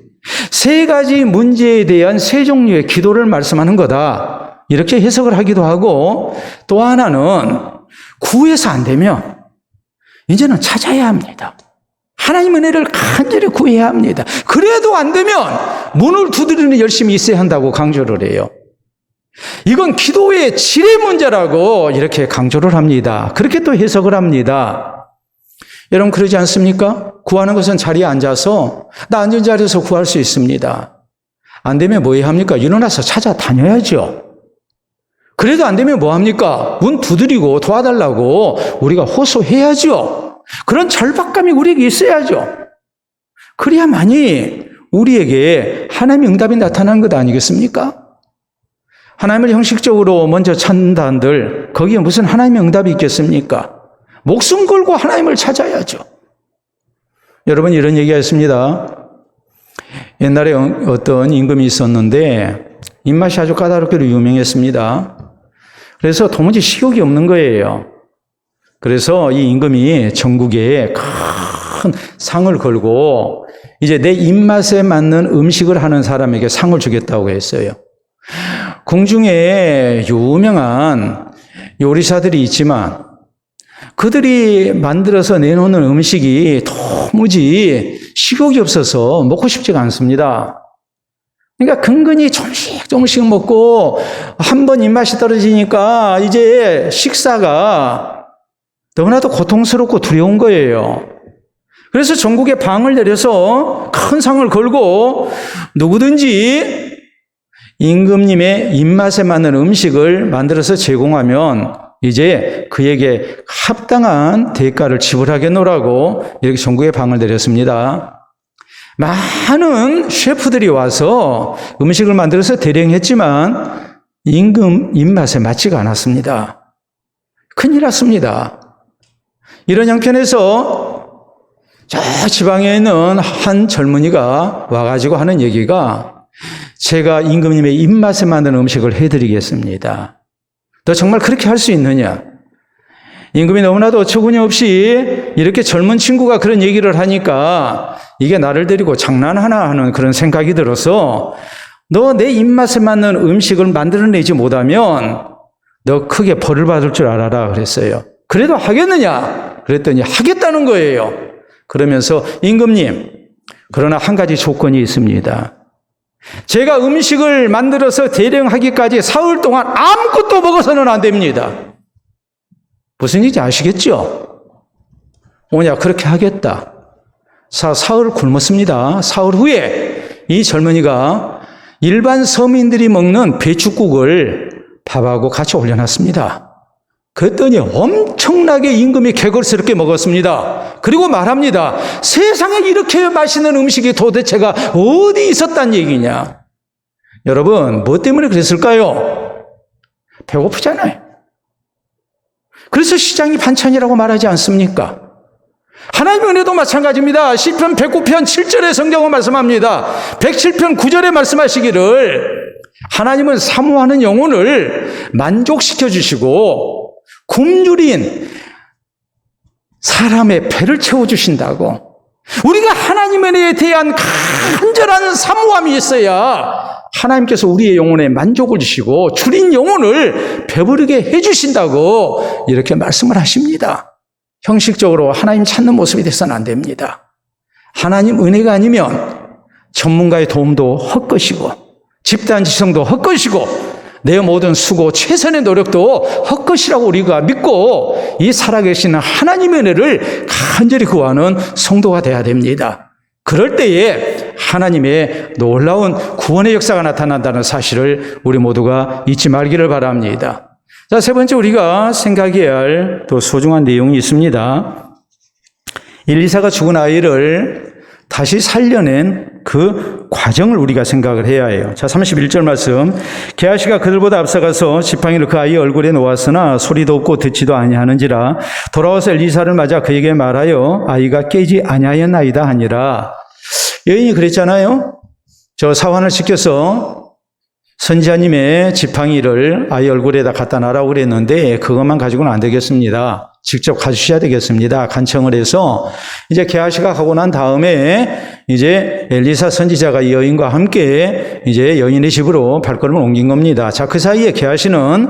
세 가지 문제에 대한 세 종류의 기도를 말씀하는 거다. 이렇게 해석을 하기도 하고 또 하나는 구해서 안 되면 이제는 찾아야 합니다. 하나님 은혜를 간절히 구해야 합니다. 그래도 안 되면 문을 두드리는 열심이 있어야 한다고 강조를 해요. 이건 기도의 질의 문제라고 이렇게 강조를 합니다. 그렇게 또 해석을 합니다. 여러분 그러지 않습니까? 구하는 것은 자리에 앉아서 나 앉은 자리에서 구할 수 있습니다. 안 되면 뭐 해야 합니까? 일어나서 찾아다녀야죠. 그래도 안 되면 뭐 합니까? 문 두드리고 도와달라고 우리가 호소해야죠. 그런 절박감이 우리에게 있어야죠. 그래야만이 우리에게 하나님의 응답이 나타나는 것 아니겠습니까? 하나님을 형식적으로 먼저 찾는다 한들 거기에 무슨 하나님의 응답이 있겠습니까? 목숨 걸고 하나님을 찾아야죠. 여러분 이런 얘기했습니다. 옛날에 어떤 임금이 있었는데 입맛이 아주 까다롭기로 유명했습니다. 그래서 도무지 식욕이 없는 거예요. 그래서 이 임금이 전국에 큰 상을 걸고 이제 내 입맛에 맞는 음식을 하는 사람에게 상을 주겠다고 했어요. 궁중에 유명한 요리사들이 있지만 그들이 만들어서 내놓는 음식이 도무지 식욕이 없어서 먹고 싶지가 않습니다. 그러니까 근근히 조금씩 먹고 한 번 입맛이 떨어지니까 이제 식사가 너무나도 고통스럽고 두려운 거예요. 그래서 전국에 방을 내려서 큰 상을 걸고 누구든지 임금님의 입맛에 맞는 음식을 만들어서 제공하면 이제 그에게 합당한 대가를 지불하겠노라고 이렇게 전국에 방을 내렸습니다. 많은 셰프들이 와서 음식을 만들어서 대령했지만 임금 입맛에 맞지가 않았습니다. 큰일 났습니다. 이런 형편에서 저 지방에 있는 한 젊은이가 와가지고 하는 얘기가 제가 임금님의 입맛에 맞는 음식을 해드리겠습니다. 너 정말 그렇게 할 수 있느냐? 임금이 너무나도 어처구니없이 이렇게 젊은 친구가 그런 얘기를 하니까 이게 나를 데리고 장난하나 하는 그런 생각이 들어서 너 내 입맛에 맞는 음식을 만들어내지 못하면 너 크게 벌을 받을 줄 알아라 그랬어요. 그래도 하겠느냐? 그랬더니 하겠다는 거예요. 그러면서 임금님, 그러나 한 가지 조건이 있습니다. 제가 음식을 만들어서 대령하기까지 사흘 동안 아무것도 먹어서는 안 됩니다. 무슨 일인지 아시겠죠? 뭐냐, 그렇게 하겠다. 사흘 굶었습니다. 사흘 후에 이 젊은이가 일반 서민들이 먹는 배춧국을 밥하고 같이 올려놨습니다. 그랬더니 엄청나게 임금이 개걸스럽게 먹었습니다. 그리고 말합니다. 세상에 이렇게 맛있는 음식이 도대체가 어디 있었단 얘기냐. 여러분, 뭐 때문에 그랬을까요? 배고프잖아요. 그래서 시장이 반찬이라고 말하지 않습니까? 하나님의 은혜도 마찬가지입니다. 시편 109편 7절의 성경은 말씀합니다. 107편 9절에 말씀하시기를 하나님은 사모하는 영혼을 만족시켜 주시고 굶주린 사람의 배를 채워주신다고. 우리가 하나님에 대한 간절한 사모함이 있어야 하나님께서 우리의 영혼에 만족을 주시고 줄인 영혼을 배부르게 해주신다고 이렇게 말씀을 하십니다. 형식적으로 하나님 찾는 모습이 돼서는 안 됩니다. 하나님 은혜가 아니면 전문가의 도움도 헛것이고 집단 지성도 헛것이고 내 모든 수고 최선의 노력도 헛것이라고 우리가 믿고 이 살아계시는 하나님의 은혜를 간절히 구하는 성도가 돼야 됩니다. 그럴 때에 하나님의 놀라운 구원의 역사가 나타난다는 사실을 우리 모두가 잊지 말기를 바랍니다. 자, 세 번째 우리가 생각해야 할 또 소중한 내용이 있습니다. 엘리사가 죽은 아이를 다시 살려낸 그 과정을 우리가 생각을 해야 해요. 자, 31절 말씀. 게하시가 그들보다 앞서가서 지팡이를 그 아이의 얼굴에 놓았으나 소리도 없고 듣지도 아니하는지라 돌아와서 엘리사를 맞아 그에게 말하여 아이가 깨지 아니하였나이다 하니라. 여인이 그랬잖아요. 저 사환을 시켜서 선지자님의 지팡이를 아이 얼굴에다 갖다 놔라고 그랬는데 그것만 가지고는 안 되겠습니다. 직접 가주셔야 되겠습니다. 간청을 해서 이제 게하시가 가고 난 다음에 이제 엘리사 선지자가 이 여인과 함께 이제 여인의 집으로 발걸음을 옮긴 겁니다. 자, 그 사이에 게하시는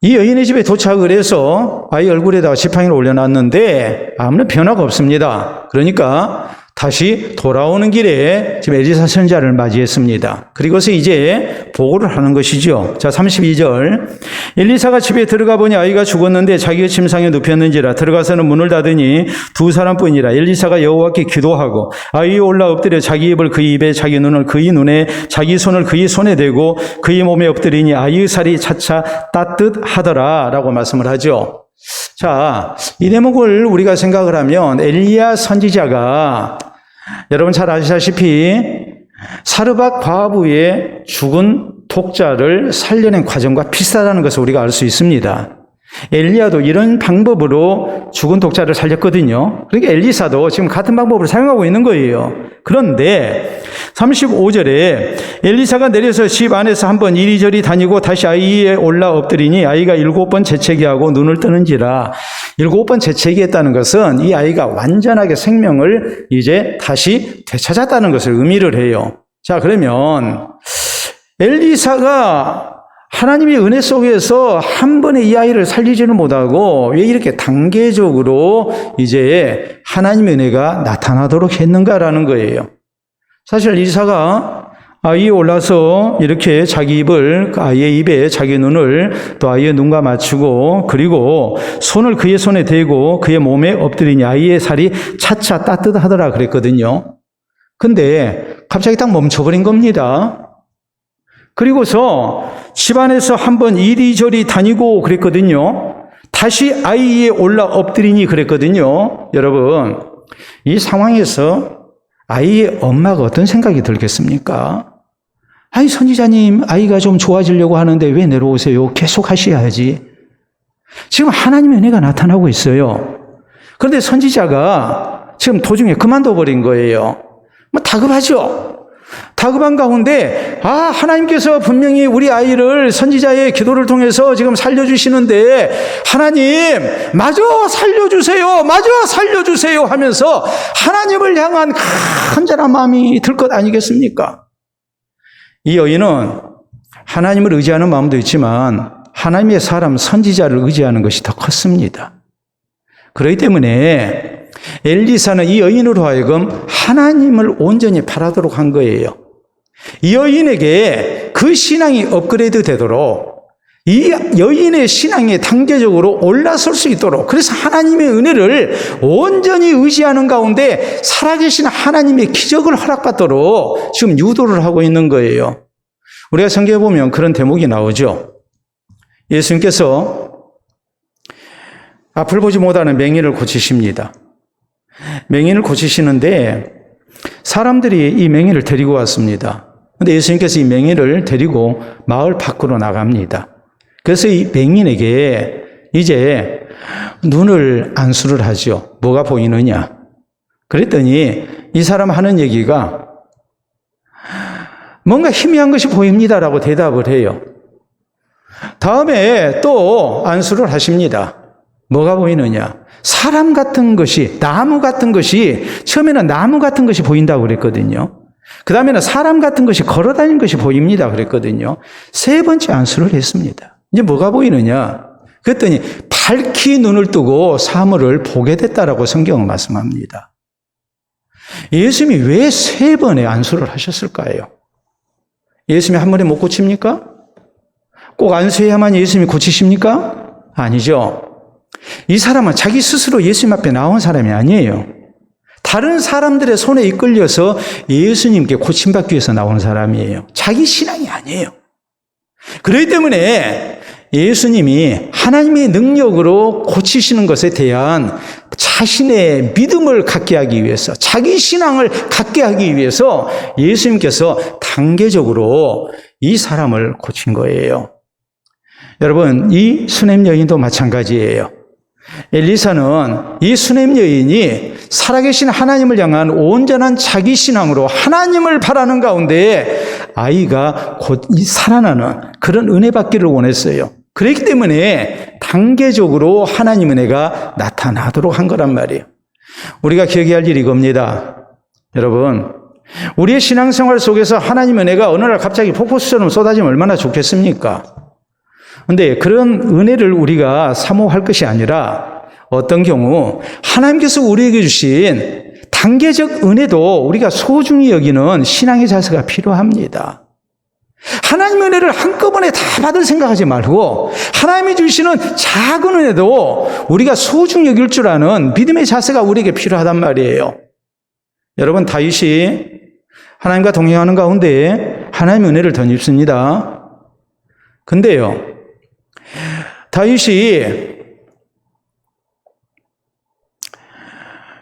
이 여인의 집에 도착을 해서 아이 얼굴에다가 지팡이를 올려놨는데 아무런 변화가 없습니다. 그러니까 다시 돌아오는 길에 지금 엘리사 선지자를 맞이했습니다. 그리고서 이제 보고를 하는 것이죠. 자, 32절. 엘리사가 집에 들어가 보니 아이가 죽었는데 자기가 침상에 눕혔는지라 들어가서는 문을 닫으니 두 사람뿐이라. 엘리사가 여호와께 기도하고 아이에 올라 엎드려 자기 입을 그의 입에 자기 눈을 그의 눈에 자기 손을 그의 손에 대고 그의 몸에 엎드리니 아이의 살이 차차 따뜻하더라 라고 말씀을 하죠. 자, 이 대목을 우리가 생각을 하면 엘리야 선지자가 여러분 잘 아시다시피 사르밧 과부의 죽은 독자를 살려낸 과정과 비슷하다는 것을 우리가 알 수 있습니다. 엘리야도 이런 방법으로 죽은 독자를 살렸거든요. 그러니까 엘리사도 지금 같은 방법을 사용하고 있는 거예요. 그런데 35절에 엘리사가 내려서 집 안에서 한번 이리저리 다니고 다시 아이에 올라 엎드리니 아이가 7번 재채기하고 눈을 뜨는지라. 7번 재채기했다는 것은 이 아이가 완전하게 생명을 이제 다시 되찾았다는 것을 의미를 해요. 자, 그러면 엘리사가 하나님의 은혜 속에서 한 번에 이 아이를 살리지는 못하고 왜 이렇게 단계적으로 이제 하나님의 은혜가 나타나도록 했는가라는 거예요. 사실 엘리사가 아이에 올라서 이렇게 자기 입을 아이의 입에 자기 눈을 또 아이의 눈과 맞추고 그리고 손을 그의 손에 대고 그의 몸에 엎드리니 아이의 살이 차차 따뜻하더라 그랬거든요. 근데 갑자기 딱 멈춰버린 겁니다. 그리고서 집안에서 한번 이리저리 다니고 그랬거든요. 다시 아이에 올라 엎드리니 그랬거든요. 여러분, 이 상황에서 아이의 엄마가 어떤 생각이 들겠습니까? 아이, 선지자님, 아이가 좀 좋아지려고 하는데 왜 내려오세요? 계속 하셔야지. 지금 하나님의 은혜가 나타나고 있어요. 그런데 선지자가 지금 도중에 그만둬 버린 거예요. 뭐 다급하죠? 다급한 가운데 하나님께서 분명히 우리 아이를 선지자의 기도를 통해서 지금 살려주시는데 하나님 마저 살려주세요, 마저 살려주세요 하면서 하나님을 향한 간절한 마음이 들 것 아니겠습니까? 이 여인은 하나님을 의지하는 마음도 있지만 하나님의 사람 선지자를 의지하는 것이 더 컸습니다. 그렇기 때문에 엘리사는 이 여인으로 하여금 하나님을 온전히 바라도록 한 거예요. 이 여인에게 그 신앙이 업그레이드 되도록, 이 여인의 신앙이 단계적으로 올라설 수 있도록, 그래서 하나님의 은혜를 온전히 의지하는 가운데 살아계신 하나님의 기적을 허락받도록 지금 유도를 하고 있는 거예요. 우리가 성경에 보면 그런 대목이 나오죠. 예수님께서 앞을 보지 못하는 맹인을 고치십니다. 맹인을 고치시는데 사람들이 이 맹인을 데리고 왔습니다. 그런데 예수님께서 이 맹인을 데리고 마을 밖으로 나갑니다. 그래서 이 맹인에게 이제 눈을 안수를 하죠. 뭐가 보이느냐? 그랬더니 이 사람 하는 얘기가 뭔가 희미한 것이 보입니다라고 대답을 해요. 다음에 또 안수를 하십니다. 뭐가 보이느냐? 사람 같은 것이, 나무 같은 것이, 처음에는 나무 같은 것이 보인다고 그랬거든요. 그 다음에는 사람 같은 것이 걸어다니는 것이 보입니다 그랬거든요. 세 번째 안수를 했습니다. 이제 뭐가 보이느냐? 그랬더니 밝히 눈을 뜨고 사물을 보게 됐다라고 성경은 말씀합니다. 예수님이 왜 세 번의 안수를 하셨을까요? 예수님이 한 번에 못 고칩니까? 꼭 안수해야만 예수님이 고치십니까? 아니죠. 이 사람은 자기 스스로 예수님 앞에 나온 사람이 아니에요. 다른 사람들의 손에 이끌려서 예수님께 고침받기 위해서 나온 사람이에요. 자기 신앙이 아니에요. 그렇기 때문에 예수님이 하나님의 능력으로 고치시는 것에 대한 자신의 믿음을 갖게 하기 위해서, 자기 신앙을 갖게 하기 위해서 예수님께서 단계적으로 이 사람을 고친 거예요. 여러분, 이 수냄 여인도 마찬가지예요. 엘리사는 이 수냄 여인이 살아계신 하나님을 향한 온전한 자기 신앙으로 하나님을 바라는 가운데 아이가 곧 살아나는 그런 은혜 받기를 원했어요. 그렇기 때문에 단계적으로 하나님 은혜가 나타나도록 한 거란 말이에요. 우리가 기억해야 할 일이 이겁니다. 여러분, 우리의 신앙생활 속에서 하나님 은혜가 어느 날 갑자기 폭포수처럼 쏟아지면 얼마나 좋겠습니까? 그런데 그런 은혜를 우리가 사모할 것이 아니라 어떤 경우 하나님께서 우리에게 주신 단계적 은혜도 우리가 소중히 여기는 신앙의 자세가 필요합니다. 하나님의 은혜를 한꺼번에 다 받을 생각하지 말고 하나님이 주시는 작은 은혜도 우리가 소중히 여길 줄 아는 믿음의 자세가 우리에게 필요하단 말이에요. 여러분, 다윗이 하나님과 동행하는 가운데 하나님의 은혜를 덧입습니다. 근데요, 다윗이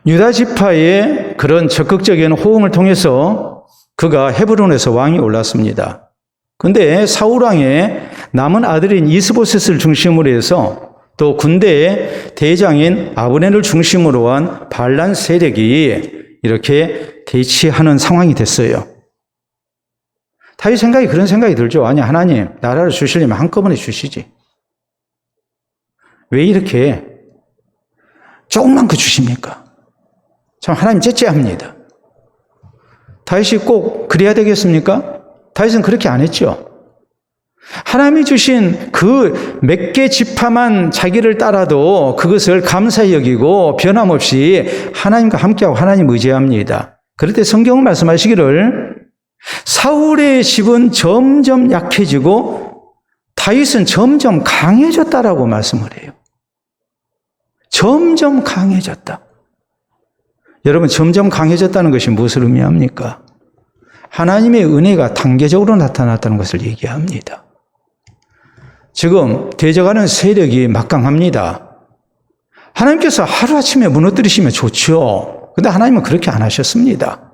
유다 지파의 그런 적극적인 호응을 통해서 그가 헤브론에서 왕이 올랐습니다. 그런데 사울왕의 남은 아들인 이스보셋을 중심으로 해서 또 군대의 대장인 아브넬을 중심으로 한 반란 세력이 이렇게 대치하는 상황이 됐어요. 다윗 생각이 그런 생각이 들죠. 아니, 하나님 나라를 주시려면 한꺼번에 주시지. 왜 이렇게 조금만 주십니까? 참 하나님 째째합니다. 다윗이 꼭 그래야 되겠습니까? 다윗은 그렇게 안 했죠. 하나님이 주신 그 몇 개 지파만 자기를 따라도 그것을 감사히 여기고 변함없이 하나님과 함께하고 하나님 의지합니다. 그럴 때 성경은 말씀하시기를 사울의 집은 점점 약해지고 다윗은 점점 강해졌다라고 말씀을 해요. 점점 강해졌다. 여러분, 점점 강해졌다는 것이 무엇을 의미합니까? 하나님의 은혜가 단계적으로 나타났다는 것을 얘기합니다. 지금 대적하는 세력이 막강합니다. 하나님께서 하루아침에 무너뜨리시면 좋죠. 그런데 하나님은 그렇게 안 하셨습니다.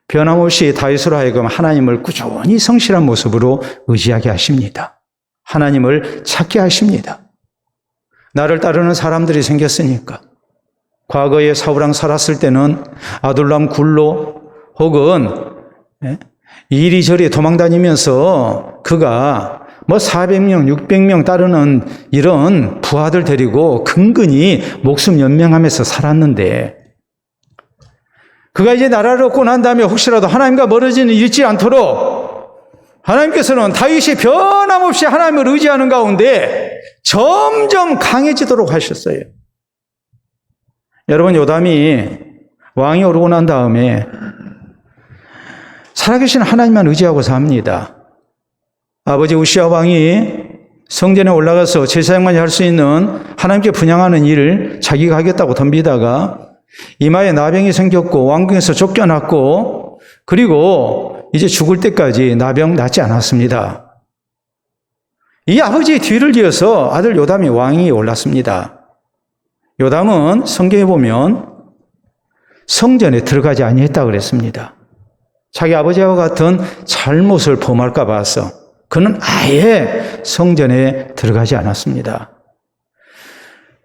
변함없이 다윗으로 하여금 하나님을 꾸준히 성실한 모습으로 의지하게 하십니다. 하나님을 찾게 하십니다. 나를 따르는 사람들이 생겼으니까. 과거에 사울왕 살았을 때는 아둘람 굴로 혹은 예? 이리저리 도망다니면서 그가 뭐 400명, 600명 따르는 이런 부하들 데리고 근근히 목숨 연명하면서 살았는데 그가 이제 나라를 얻고 난 다음에 혹시라도 하나님과 멀어지는 일지 않도록 하나님께서는 다윗이 변함없이 하나님을 의지하는 가운데 점점 강해지도록 하셨어요. 여러분, 요담이 왕이 오르고 난 다음에 살아계신 하나님만 의지하고 삽니다. 아버지 우시아 왕이 성전에 올라가서 제사장만이 할 수 있는 하나님께 분향하는 일을 자기가 하겠다고 덤비다가 이마에 나병이 생겼고 왕궁에서 쫓겨났고 그리고 이제 죽을 때까지 나병 낫지 않았습니다. 이 아버지의 뒤를 이어서 아들 요담이 왕이 올랐습니다. 요담은 성경에 보면 성전에 들어가지 아니했다고 그랬습니다. 자기 아버지와 같은 잘못을 범할까 봐서 그는 아예 성전에 들어가지 않았습니다.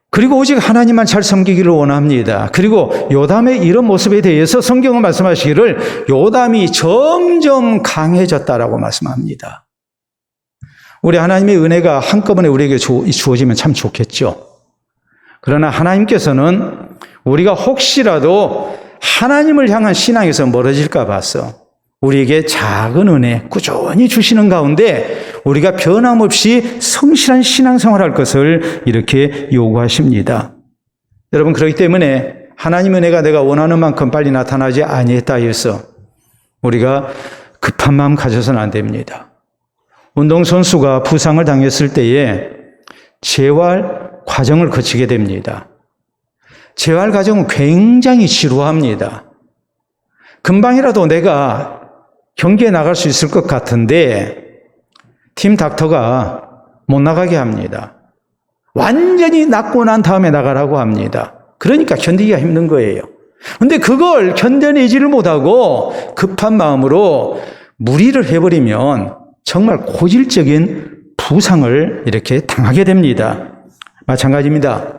그리고 오직 하나님만 잘 섬기기를 원합니다. 그리고 요담의 이런 모습에 대해서 성경은 말씀하시기를 요담이 점점 강해졌다라고 말씀합니다. 우리 하나님의 은혜가 한꺼번에 우리에게 주어지면 참 좋겠죠. 그러나 하나님께서는 우리가 혹시라도 하나님을 향한 신앙에서 멀어질까 봐서 우리에게 작은 은혜 꾸준히 주시는 가운데 우리가 변함없이 성실한 신앙생활을 할 것을 이렇게 요구하십니다. 여러분, 그렇기 때문에 하나님 은혜가 내가 원하는 만큼 빨리 나타나지 아니했다 해서 우리가 급한 마음 가져서는 안 됩니다. 운동선수가 부상을 당했을 때에 재활 과정을 거치게 됩니다. 재활 과정은 굉장히 지루합니다. 금방이라도 내가 경기에 나갈 수 있을 것 같은데 팀 닥터가 못 나가게 합니다. 완전히 낫고 난 다음에 나가라고 합니다. 그러니까 견디기가 힘든 거예요. 그런데 그걸 견뎌내지를 못하고 급한 마음으로 무리를 해버리면 정말 고질적인 부상을 이렇게 당하게 됩니다. 마찬가지입니다.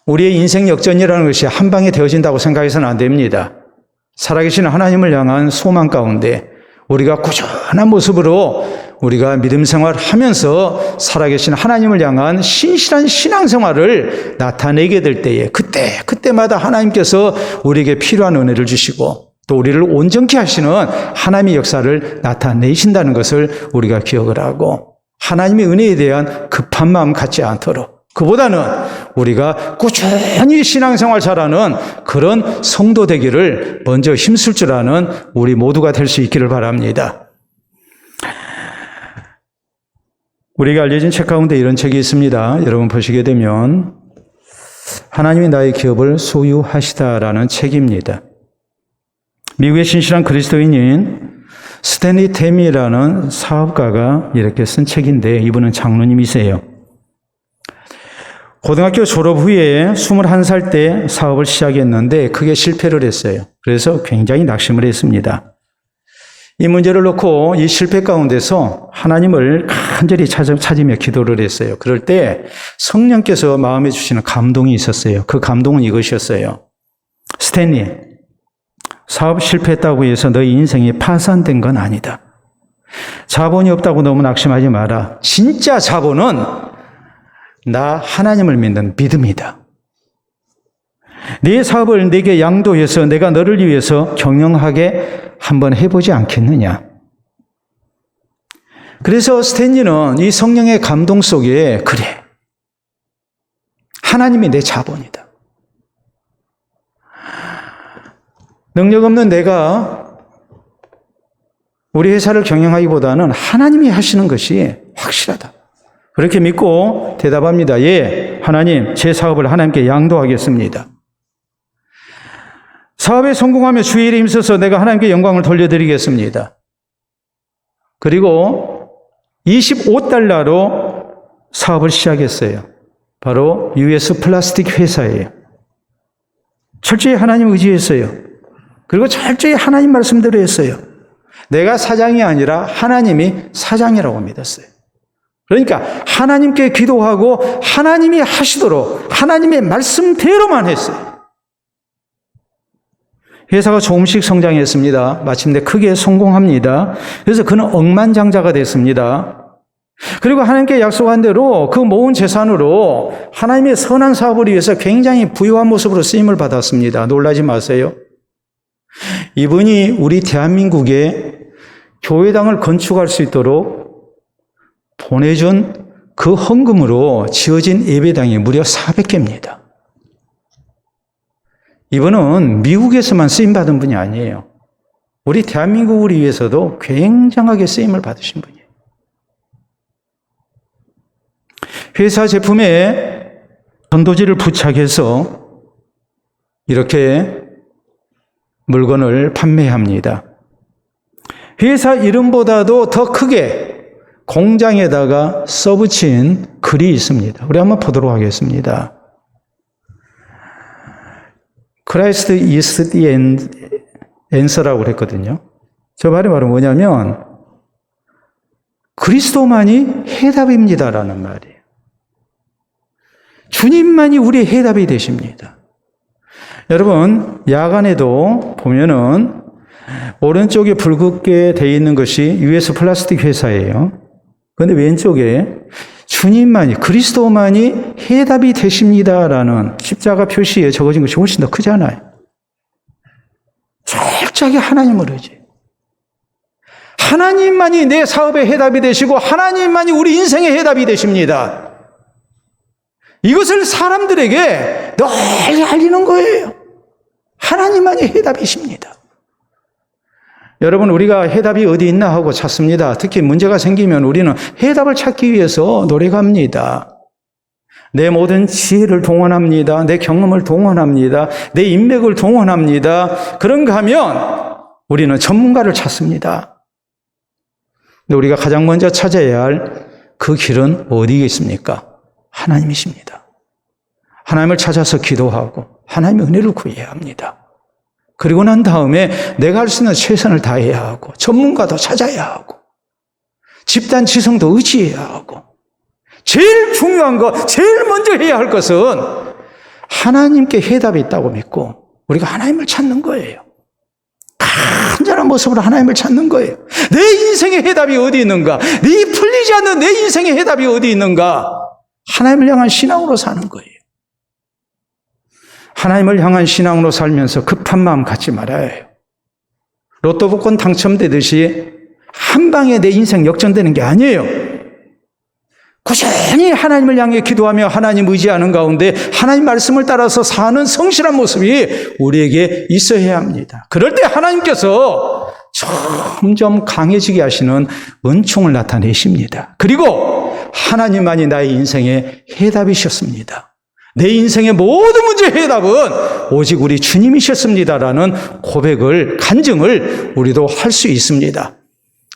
우리의 인생 역전이라는 것이 한 방에 되어진다고 생각해서는 안 됩니다. 살아계신 하나님을 향한 소망 가운데 우리가 꾸준한 모습으로 우리가 믿음 생활하면서 살아계신 하나님을 향한 신실한 신앙생활을 나타내게 될 때에 그때마다 하나님께서 우리에게 필요한 은혜를 주시고 또 우리를 온전케 하시는 하나님의 역사를 나타내신다는 것을 우리가 기억을 하고 하나님의 은혜에 대한 급한 마음 갖지 않도록 그보다는 우리가 꾸준히 신앙생활 잘하는 그런 성도 되기를 먼저 힘쓸 줄 아는 우리 모두가 될 수 있기를 바랍니다. 우리가 알려진 책 가운데 이런 책이 있습니다. 여러분 보시게 되면 하나님이 나의 기업을 소유하시다라는 책입니다. 미국의 신실한 그리스도인인 스탠리 템이라는 사업가가 이렇게 쓴 책인데 이분은 장로님이세요. 고등학교 졸업 후에 21살 때 사업을 시작했는데 크게 실패를 했어요. 그래서 굉장히 낙심을 했습니다. 이 문제를 놓고 이 실패 가운데서 하나님을 간절히 찾으며 기도를 했어요. 그럴 때 성령께서 마음에 주시는 감동이 있었어요. 그 감동은 이것이었어요. 스탠리, 사업 실패했다고 해서 너희 인생이 파산된 건 아니다. 자본이 없다고 너무 낙심하지 마라. 진짜 자본은 나 하나님을 믿는 믿음이다. 네 사업을 내게 양도해서 내가 너를 위해서 경영하게 한번 해보지 않겠느냐. 그래서 스탠리는 이 성령의 감동 속에 그래, 하나님이 내 자본이다. 능력 없는 내가 우리 회사를 경영하기보다는 하나님이 하시는 것이 확실하다. 그렇게 믿고 대답합니다. 예, 하나님, 제 사업을 하나님께 양도하겠습니다. 사업에 성공하며 주의 일에 힘써서 내가 하나님께 영광을 돌려드리겠습니다. 그리고 25달러로 사업을 시작했어요. 바로 US 플라스틱 회사예요. 철저히 하나님 의지했어요. 그리고 철저히 하나님 말씀대로 했어요. 내가 사장이 아니라 하나님이 사장이라고 믿었어요. 그러니까 하나님께 기도하고 하나님이 하시도록 하나님의 말씀대로만 했어요. 회사가 조금씩 성장했습니다. 마침내 크게 성공합니다. 그래서 그는 억만장자가 됐습니다. 그리고 하나님께 약속한 대로 그 모은 재산으로 하나님의 선한 사업을 위해서 굉장히 부유한 모습으로 쓰임을 받았습니다. 놀라지 마세요. 이분이 우리 대한민국에 교회당을 건축할 수 있도록 보내준 그 헌금으로 지어진 예배당이 무려 400개입니다. 이분은 미국에서만 쓰임받은 분이 아니에요. 우리 대한민국을 위해서도 굉장하게 쓰임을 받으신 분이에요. 회사 제품에 전도지를 부착해서 이렇게 물건을 판매합니다. 회사 이름보다도 더 크게 공장에다가 써붙인 글이 있습니다. 우리 한번 보도록 하겠습니다. Christ is the answer라고 그랬거든요. 저 말이 바로 뭐냐면 그리스도만이 해답입니다라는 말이에요. 주님만이 우리의 해답이 되십니다. 여러분, 야간에도 보면은 오른쪽에 붉게 되어 있는 것이 US 플라스틱 회사예요. 그런데 왼쪽에 주님만이, 그리스도만이 해답이 되십니다라는 십자가 표시에 적어진 것이 훨씬 더 크잖아요. 철저하게 하나님을 의지해요. 하나님만이 내 사업의 해답이 되시고 하나님만이 우리 인생의 해답이 되십니다. 이것을 사람들에게 널리 알리는 거예요. 하나님만이 해답이십니다. 여러분, 우리가 해답이 어디 있나 하고 찾습니다. 특히 문제가 생기면 우리는 해답을 찾기 위해서 노력합니다. 내 모든 지혜를 동원합니다. 내 경험을 동원합니다. 내 인맥을 동원합니다. 그런가 하면 우리는 전문가를 찾습니다. 근데 우리가 가장 먼저 찾아야 할 그 길은 어디에 있습니까? 하나님이십니다. 하나님을 찾아서 기도하고 하나님의 은혜를 구해야 합니다. 그리고 난 다음에 내가 할 수 있는 최선을 다해야 하고 전문가도 찾아야 하고 집단 지성도 의지해야 하고 제일 중요한 것, 제일 먼저 해야 할 것은 하나님께 해답이 있다고 믿고 우리가 하나님을 찾는 거예요. 간절한 모습으로 하나님을 찾는 거예요. 내 인생의 해답이 어디 있는가? 네 풀리지 않는 내 인생의 해답이 어디 있는가? 하나님을 향한 신앙으로 사는 거예요. 하나님을 향한 신앙으로 살면서 급한 마음 갖지 말아야 해요. 로또 복권 당첨되듯이 한 방에 내 인생 역전되는 게 아니에요. 꾸준히 하나님을 향해 기도하며 하나님 의지하는 가운데 하나님 말씀을 따라서 사는 성실한 모습이 우리에게 있어야 합니다. 그럴 때 하나님께서 점점 강해지게 하시는 은총을 나타내십니다. 그리고 하나님만이 나의 인생의 해답이셨습니다. 내 인생의 모든 문제의 해답은 오직 우리 주님이셨습니다라는 고백을, 간증을 우리도 할 수 있습니다.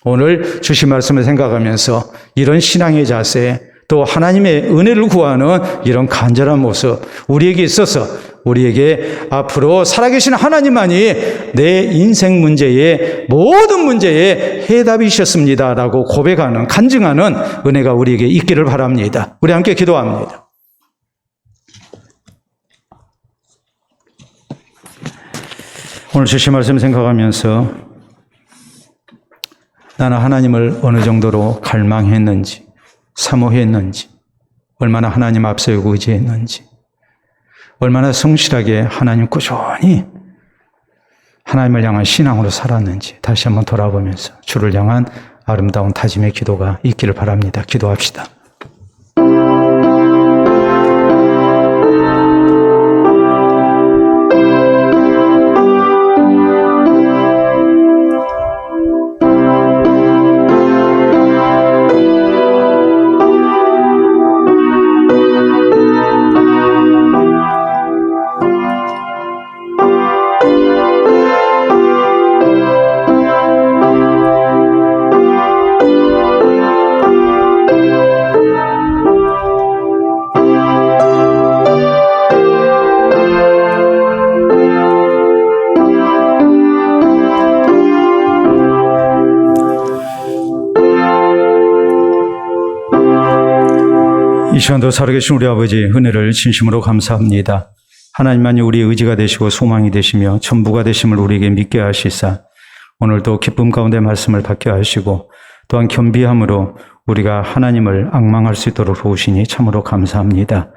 오늘 주신 말씀을 생각하면서 이런 신앙의 자세, 또 하나님의 은혜를 구하는 이런 간절한 모습, 우리에게 있어서 우리에게 앞으로 살아계신 하나님만이 내 인생 문제의 모든 문제의 해답이셨습니다라고 고백하는, 간증하는 은혜가 우리에게 있기를 바랍니다. 우리 함께 기도합니다. 오늘 주신 말씀 생각하면서 나는 하나님을 어느 정도로 갈망했는지, 사모했는지, 얼마나 하나님 앞세우고 의지했는지, 얼마나 성실하게 하나님 꾸준히 하나님을 향한 신앙으로 살았는지 다시 한번 돌아보면서 주를 향한 아름다운 다짐의 기도가 있기를 바랍니다. 기도합시다. 이 시간도 살아계신 우리 아버지 은혜를 진심으로 감사합니다. 하나님만이 우리의 의지가 되시고 소망이 되시며 전부가 되심을 우리에게 믿게 하시사 오늘도 기쁨 가운데 말씀을 받게 하시고 또한 겸비함으로 우리가 하나님을 앙망할 수 있도록 도우시니 참으로 감사합니다.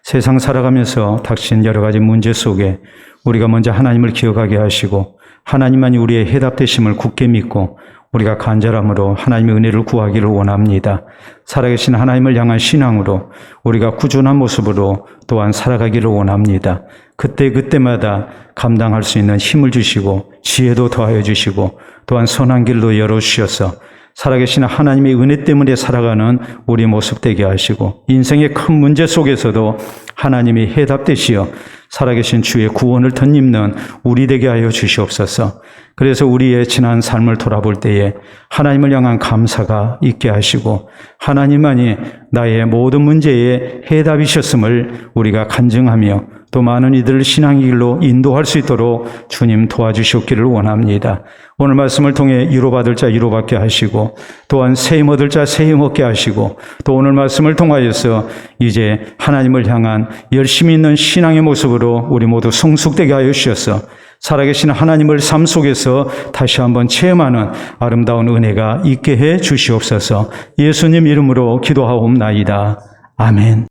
세상 살아가면서 닥친 여러 가지 문제 속에 우리가 먼저 하나님을 기억하게 하시고 하나님만이 우리의 해답되심을 굳게 믿고 우리가 간절함으로 하나님의 은혜를 구하기를 원합니다. 살아계신 하나님을 향한 신앙으로 우리가 꾸준한 모습으로 또한 살아가기를 원합니다. 그때마다 감당할 수 있는 힘을 주시고 지혜도 더하여 주시고 또한 선한 길로 열어주셔서 살아계신 하나님의 은혜 때문에 살아가는 우리 모습 되게 하시고 인생의 큰 문제 속에서도 하나님이 해답되시어 살아계신 주의 구원을 덧입는 우리 되게 하여 주시옵소서. 그래서 우리의 지난 삶을 돌아볼 때에 하나님을 향한 감사가 있게 하시고 하나님만이 나의 모든 문제의 해답이셨음을 우리가 간증하며 또 많은 이들을 신앙의 길로 인도할 수 있도록 주님 도와주시옵기를 원합니다. 오늘 말씀을 통해 위로받을 자 위로받게 하시고 또한 세임 얻을 자 세임 얻게 하시고 또 오늘 말씀을 통하여서 이제 하나님을 향한 열심히 있는 신앙의 모습으로 우리 모두 성숙되게 하여 주셔서 살아계신 하나님을 삶 속에서 다시 한번 체험하는 아름다운 은혜가 있게 해 주시옵소서. 예수님 이름으로 기도하옵나이다. 아멘.